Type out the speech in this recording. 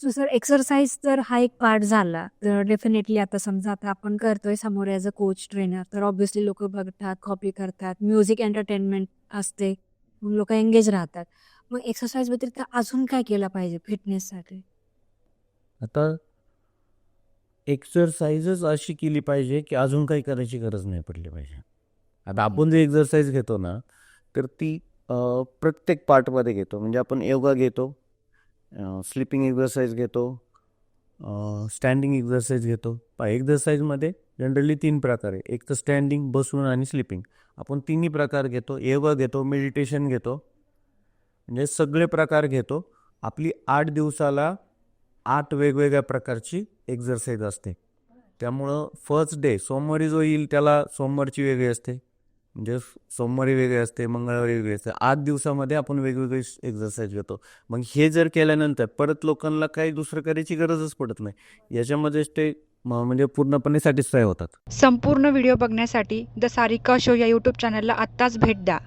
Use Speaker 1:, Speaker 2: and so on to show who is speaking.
Speaker 1: So sir exercise तर हा एक पार्ट झाला. तर डेफिनेटली आता समजा आता आपण करतोय समोर ॲज अ कोच, ट्रेनर तर ऑब्व्हियसली लोकं बघतात, कॉपी करतात. म्युझिक एंटरटेनमेंट असते. मग लोकं एंगेज राहतात. मग एक्सरसाइज व्यतिरिक्त अजून काय केलं पाहिजे फिटनेससाठी?
Speaker 2: आता एक्सरसाइजच अशी केली पाहिजे की अजून काही करायची गरज नाही पडली पाहिजे. आता
Speaker 1: ओके.
Speaker 2: आपण जे एक्सरसाइज घेतो ना, तर ती प्रत्येक पार्टमध्ये घेतो. म्हणजे आपण योगा घेतो, स्लीपिंग एक्सरसाइज घेतो, स्टँडिंग एक्सरसाइज घेतो. एक्सरसाइजमध्ये जनरली 3 प्रकार आहे. एक तर स्टँडिंग, बसून आणि स्लीपिंग. आपण तिन्ही प्रकार घेतो. योगा घेतो, मेडिटेशन घेतो. म्हणजे सगळे प्रकार घेतो. आपली 8 दिवसाला 8 वेगवेगळ्या प्रकारची एक्सरसाइज असते. त्यामुळं फर्स्ट डे सोमवारी जो येईल त्याला सोमवारची वेगळी असते, म्हणजे सोमवारी वेगळी असते, मंगळवारी वेगळी असते. 8 दिवसामध्ये आपण वेगवेगळी एक्सरसाइज घेतो. मग हे जर केल्यानंतर परत लोकांना काही दुसरं करायची गरजच पडत नाही. याच्यामध्येच ते म्हणजे पूर्णपणे सॅटिस्फाय होतात.
Speaker 3: संपूर्ण व्हिडिओ बघण्यासाठी द सारिका शो या यूट्यूब चॅनलला आत्ताच भेट द्या.